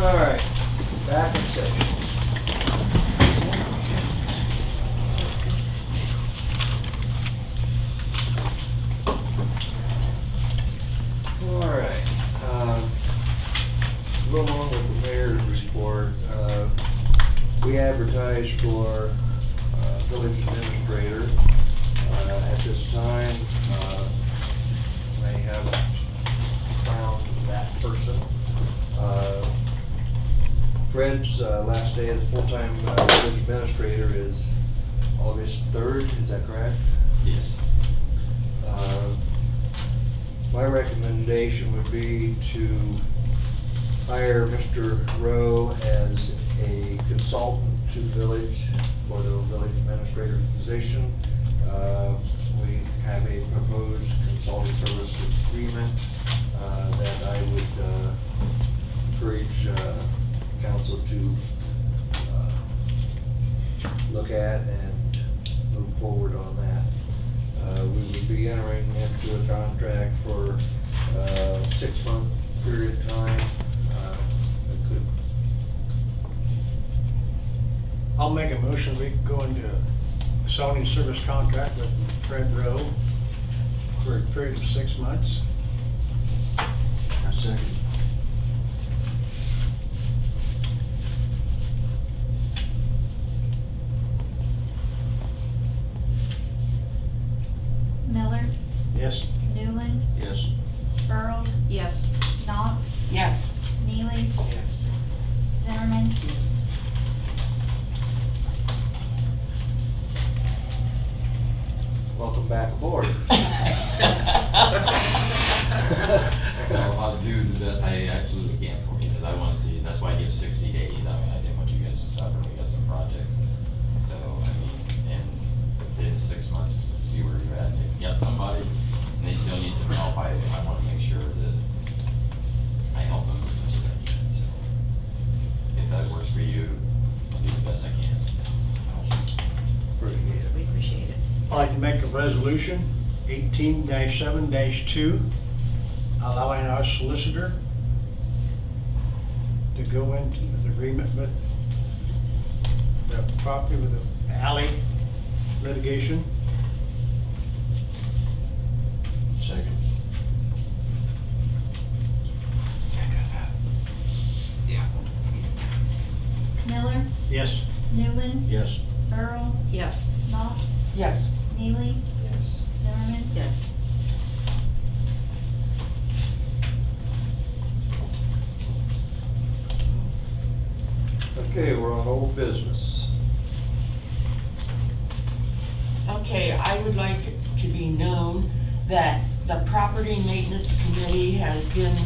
All right, back in session. All right, go along with the mayor's report. We advertised for village administrator. At this time, they haven't found that person. Fred's last day as full-time village administrator is August 3rd, is that correct? Yes. My recommendation would be to hire Mr. Rowe as a consultant to the village for the village administrator position. We have a proposed consulting service agreement that I would encourage council to look at and move forward on that. We would be entering into a contract for a 6-month period of time. It could. I'll make a motion, we go into a consulting service contract with Fred Rowe for a period of 6 months. Second. Miller, Yes. Newland, Yes. Earl, Yes. Knox, Yes. Neely, Zimmerman. Welcome back aboard. I'll do the best I absolutely can for you, because I want to see, that's why I give 60 days. I mean, I didn't want you guys to suffer. We got some projects. So, I mean, and it's 6 months, see where you're at. And if you got somebody and they still need some help, I want to make sure that I help them as much as I can. So, if that works for you, I'll do the best I can. We appreciate it. I'd like to make a resolution, 18-7-2, allowing our solicitor to go into the agreement with the property with the alley litigation. Second. Yeah. Miller, Yes. Newland, Yes. Earl, Yes. Knox, Yes. Neely, Yes. Zimmerman. Yes. Okay, we're on old business. Okay, I would like it to be known that the Property Maintenance Committee has been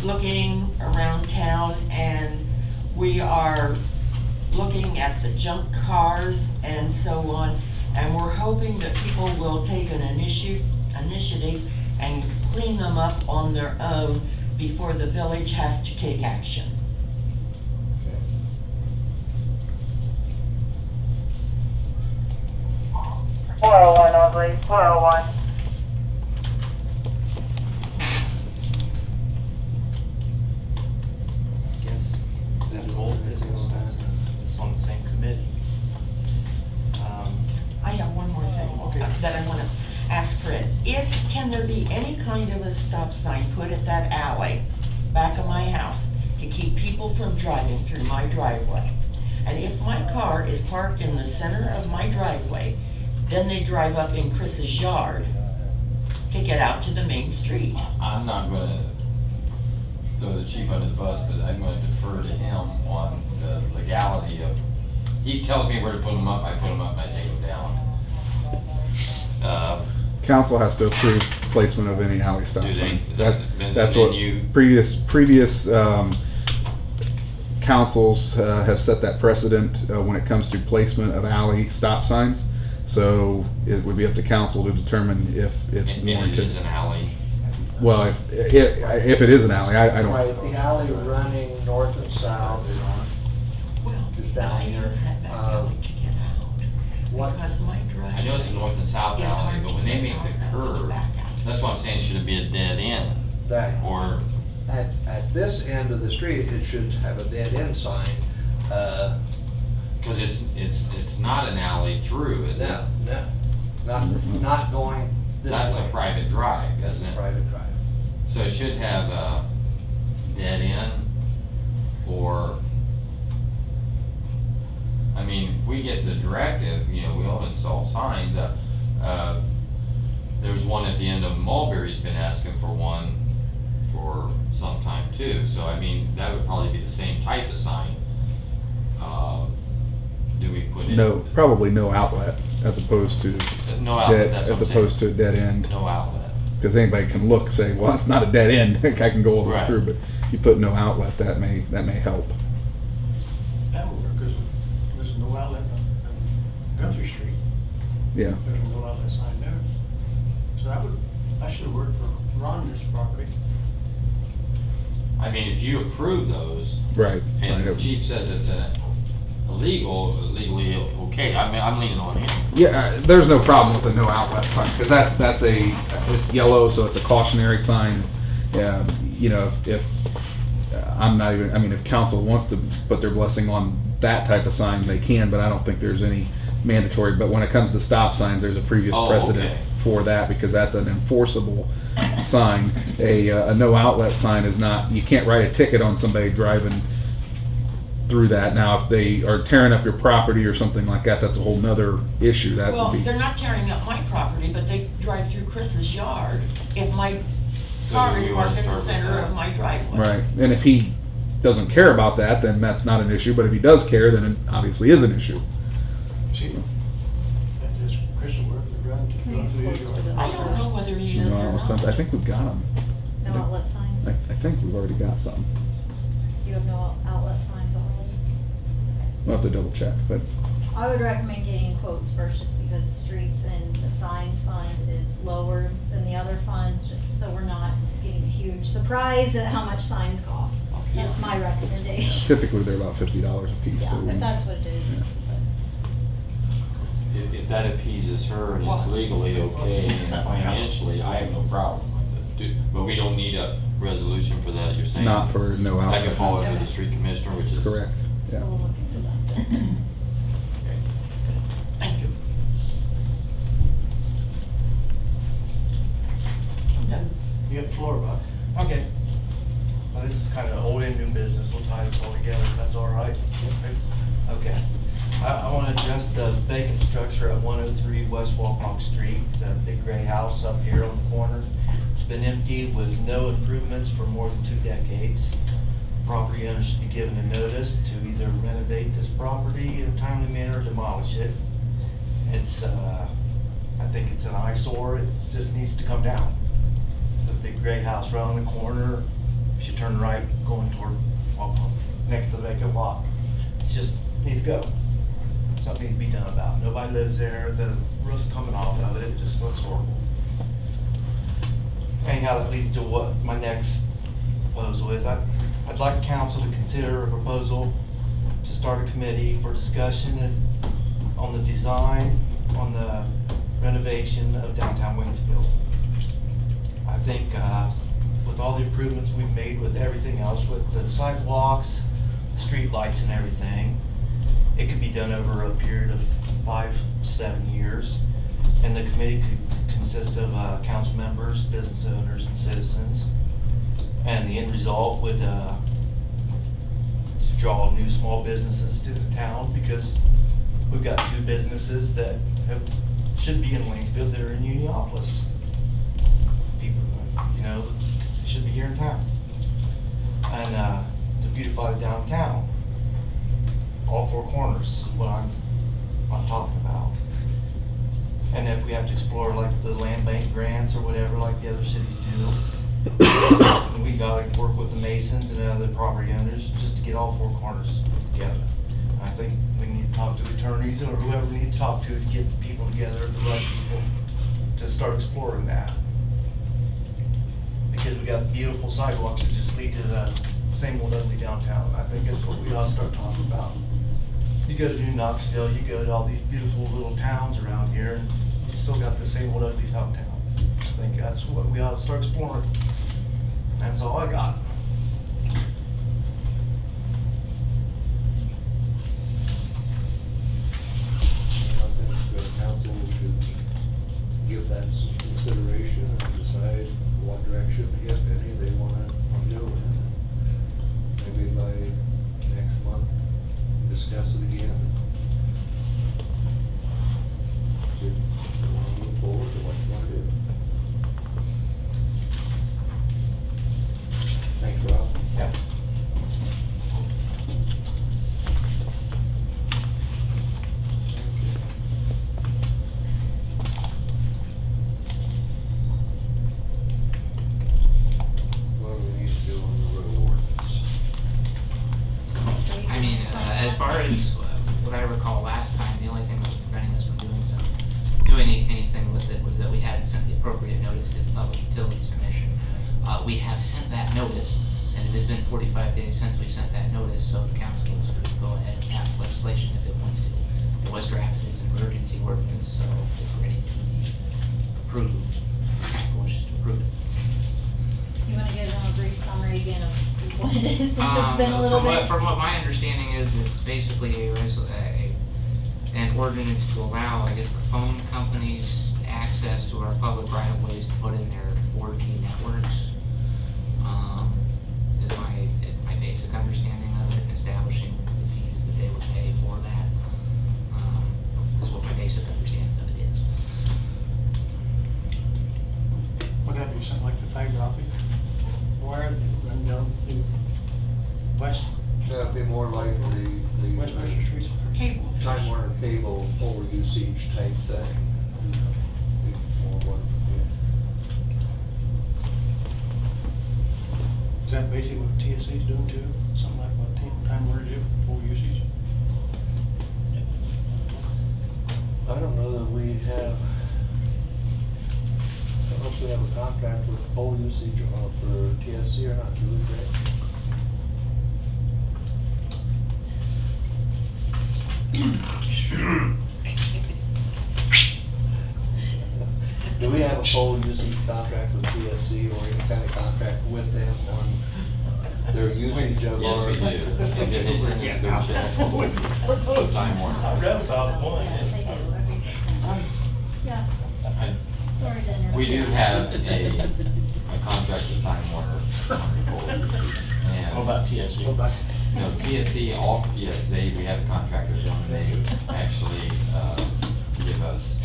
looking around town, and we are looking at the junk cars and so on, and we're hoping that people will take an initiative and clean them up on their own before the village has to take action. 401 Oakley, 401. Yes, that's old business, it's on the same committee. I have one more thing that I want to ask Fred. Can there be any kind of a stop sign put at that alley back of my house to keep people from driving through my driveway? And if my car is parked in the center of my driveway, then they drive up in Chris's yard to get out to the main street. I'm not gonna throw the chief under the bus, but I'm gonna defer to him on the legality of, he tells me where to put them up, I put them up, and I take them down. Council has to approve placement of any alley stop Do they? signs. Is that- then- That's then what you- previous councils have set that precedent when it comes to placement of alley stop signs. So it would be up to council to determine if it's And it warranted. is an alley. Well, if it is an alley, I don't. Right, the alley running north and south, Well, Just but down I here. use that back alley to get what- out. Because my driveway. I know it's a north and south is alley, hard but to when they get make the out of curve, back alley. that's what I'm saying, should it be a dead end? that, Or, at this end of the street, it should have a dead end sign. Cause it's not an alley through, is it? No, not going this way. That's a private drive, isn't it? Private drive. So it should have a dead end, or, I mean, if we get the directive, you know, we'll install signs. There's one at the end of Mulberry's been asking for one for some time too. So I mean, that would probably be the same type of sign. Do we put in? No, probably no outlet as opposed to No outlet, dead, that's what as I'm saying. opposed to a dead end. No outlet. Because anybody can look, say, well, it's not a dead end, I can go over Right. through, but you put no outlet, that may help. That would work, because there's no outlet on Guthrie Street. Yeah. There's no outlet sign there. So that should work for Rhonda's property. I mean, if you approve those, Right. and the Right. chief says it's legally okay, I mean, I'm leaning on him. Yeah, there's no problem with the no outlet sign, because it's yellow, so it's a cautionary sign. Yeah, you know, if I'm not even, I mean, if council wants to put their blessing on that type of sign, they can, but I don't think there's any mandatory. But when it comes to stop signs, there's a previous Oh, precedent okay. for that, because that's an enforceable sign. A no outlet sign is not, you can't write a ticket on somebody driving through that. Now, if they are tearing up your property or something like that, that's a whole nother issue. That Well, would be. they're not tearing up my property, but they drive through Chris's yard if my So car do is we wanna parked in start the with center that? of my driveway. Right, and if he doesn't care about that, then that's not an issue, but if he does care, then it obviously is an issue. See, that is Crystal work, they're running Can we going through get your close to yard. the- I don't know whether he is or Well, not. I think we've got them. No outlet signs? I think we've already got some. You have no outlet signs already? We'll have to double check, but I would recommend getting quotes first, just because streets and the signs fund is lower than the other funds, just so we're not getting a huge surprise at how much signs cost. That's my recommendation. typically they're about $50 a piece. Yeah, but if that's what it is. Yeah. If that appeases her and it's Well- legally okay and financially, I have no problem with it. But we don't need a resolution for that, you're saying? Not for no I outlet. can follow to the street commissioner, which is. Correct, So yeah. we'll look into that then. Okay. Thank you. I'm done. You have the floor, Bob. Okay. Well, this is kind of old and new business, we'll tie this all together, if that's all right. Okay. I want to address the vacant structure at 103 West Walpont Street, the big gray house up here on the corner. It's been emptied with no improvements for more than 2 decades. Property owners should be given a notice to either renovate this property in a timely manner or demolish it. It's, I think it's an eyesore, it just needs to come down. It's the big gray house right on the corner. You should turn right going toward Walpont, next to the vacant lot. It's just, needs to go. Something needs to be done about it. Nobody lives there, the roof's coming off of it, it just looks horrible. Anyhow, that leads to what my next proposal is. I'd like council to consider a proposal to start a committee for discussion on the design, on the renovation of downtown Waynesfield. I think with all the improvements we've made with everything else, with the sidewalks, street lights and everything, it could be done over a period of 5 to 7 years. And the committee could consist of council members, business owners, and citizens. And the end result would draw new small businesses to the town, because we've got 2 businesses that should be in Waynesfield that are in Uniopolis. People, you know, they should be here in town. And to beautify the downtown, all 4 corners is what I'm talking about. And if we have to explore like the land bank grants or whatever, like the other cities do, and we gotta work with the masons and other property owners just to get all 4 corners together. And I think we need to talk to the attorneys or whoever we need to talk to get people together, the right people, to start exploring that. Because we got beautiful sidewalks that just lead to the same old ugly downtown. I think that's what we ought to start talking about. You go to New Knoxville, you go to all these beautiful little towns around here, and you still got the same old ugly downtown. I think that's what we ought to start exploring. That's all I got. discuss it again. See if you want to move forward or what you want to do. Thanks, Rob. Yeah. What do we need to do on the road ordinance? I mean, as far as what I recall last time, the only thing that was preventing us from doing anything with it was that we hadn't sent the appropriate notice to the Public Utilities Commission. We have sent that notice, and it has been 45 days since we sent that notice, so the council is free to go ahead and pass legislation if it wants to. It was drafted as an emergency ordinance, so it's ready to be approved. The council wishes to approve it. You wanna give them a brief summary again of what it is, since it's been a little bit? From what my understanding is, it's basically an ordinance to allow, I guess, the phone companies access to our public right of ways to put in their 4G networks. Is my basic understanding of it, and establishing the fees that they would pay for that. Is what my basic understanding of it is. Would that be something like the fiber optic wire that run down through west, That'd be more like the West Western Street? Cable. Time Warner Cable pole usage type thing. Be more what, Is that basically what TSA is doing too? Something like what Time Warner did with full usage? I don't know that we have, I don't know if we have a contract with pole usage for TSC or not, do we, Greg? Do we have a pole usage contract with TSC or any kind of contract with them on their usage of Yes, our? we do. And then they send us their check. Time Warner. I read about one. Yes, they do, every 6 months. Yeah, I- sorry to interrupt. We do have a contract with Time Warner on the pole usage. And- What about TSU? Go back. No, TSC, yes, we have a contract with them, and they actually, give us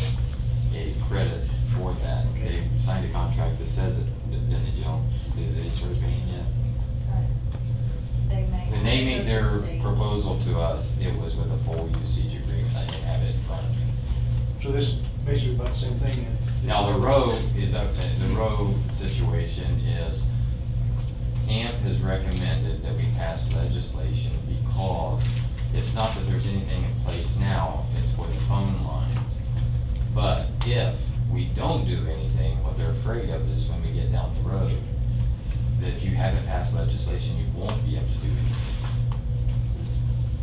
a credit for that. They signed a contract that says it, didn't they, Jill? Did they start paying yet? When they made their proposal to us, it was with a pole usage agreement, I didn't have it in front of me. So this is basically about the same thing then? Now, the road is, the road situation is, AMP has recommended that we pass legislation because it's not that there's anything in place now, it's for the phone lines. But if we don't do anything, what they're afraid of is when we get down the road, that if you haven't passed legislation, you won't be able to do anything.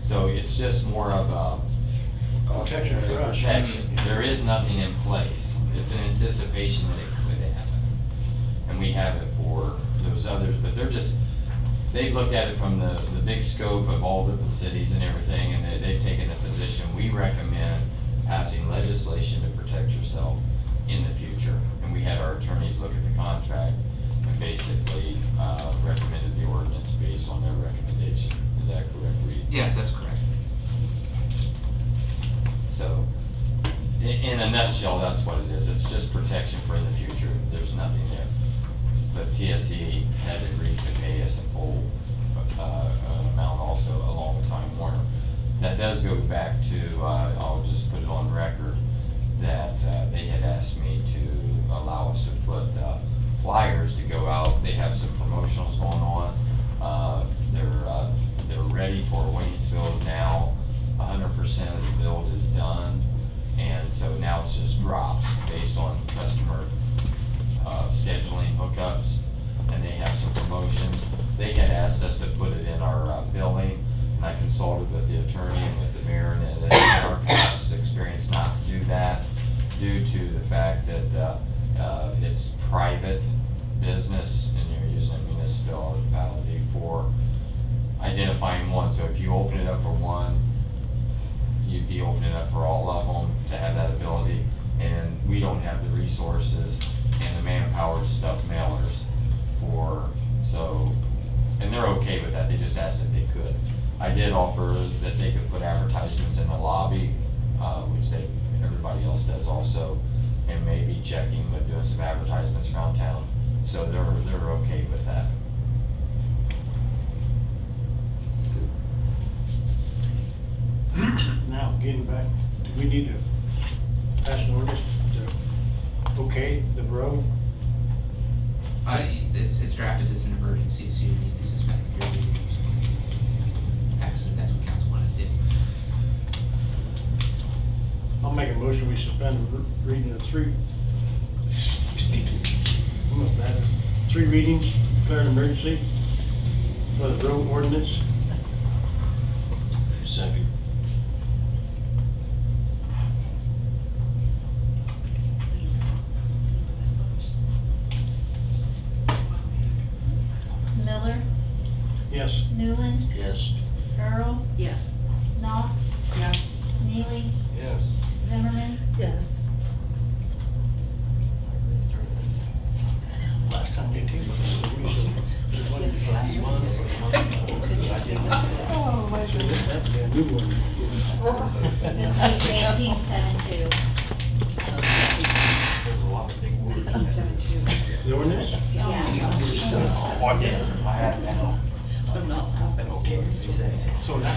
So it's just more of a Protection for us. protection. There is nothing in place. It's an anticipation that it could happen. And we have it for those others, but they've looked at it from the big scope of all the cities and everything, and they've taken a position. We recommend passing legislation to protect yourself in the future. And we had our attorneys look at the contract and basically recommended the ordinance based on their recommendation. Is that correct, Reed? Yes, that's correct. So, in a nutshell, that's what it is. It's just protection for in the future. There's nothing there. But TSC has agreed to pay us a full amount also along with Time Warner. That does go back to, I'll just put it on record, that they had asked me to allow us to put flyers to go out. They have some promotionals going on. They're ready for Waynesfield now. 100% of the build is done. And so now it's just drops based on customer scheduling hookups, and they have some promotions. They had asked us to put it in our billing, and I consulted with the attorney and with the mayor, and in our past experience not to do that due to the fact that it's private business and you're using a municipality for identifying one. So if you open it up for one, you'd be opening it up for all of them to have that ability, and we don't have the resources and the manpower to stuff mailers for, so, and they're okay with that, they just asked if they could. I did offer that they could put advertisements in the lobby, which everybody else does also, and maybe checking with doing some advertisements around town. So they're okay with that. Now, getting back, do we need to pass an ordinance to okay the road? It's drafted as an emergency, so you need to suspend the reading. Actually, if that's what council wanted to do. I'll make a motion, we suspend the reading of three. I'm not bad. 3 readings, declare an emergency for the road ordinance. Second. Miller, Yes. Newland, Yes. Earl, Yes. Knox, Yes. Neely, Yes. Zimmerman, Yes. Last time they tabled this, we should, last month. Oh, my goodness. That'd be a new one. this was 1872. There's a lot of big words. 1872. The ordinance? Yeah. I have now. I'm not laughing. Okay, he says. So now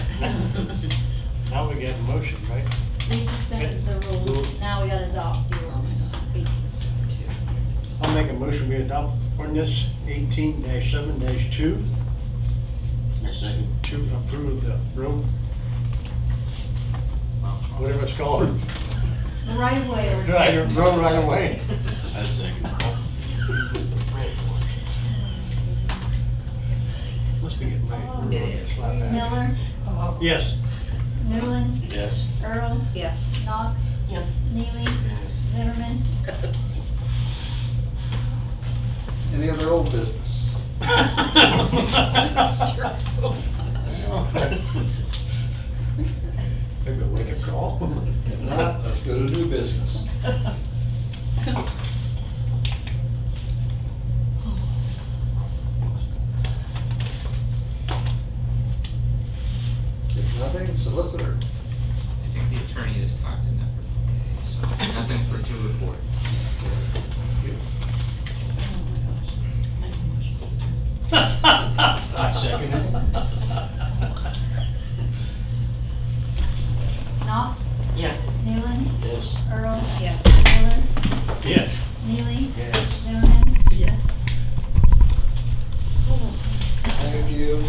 we got a motion, right? We suspended the rules, now we gotta adopt the ordinance. 1872. I'll make a motion, we adopt ordinance 18-7-2 Second. to approve the road, Well, whatever it's called. The right of way ordinance. Road right away. I'd second. Must be getting late. It is. Slap that. Miller, Yes. Newland, Yes. Earl, Yes. Knox, Yes. Neely, Yes. Zimmerman. Any other old business? Maybe a wake up call. If not, let's go to new business. If nothing, solicitor. I think the attorney has talked enough for today, so nothing for to report. I second it. Knox, Yes. Newland, Yes. Earl, Yes. Miller, Yes. Neely, Yes. Zimmerman. Yeah. Thank you.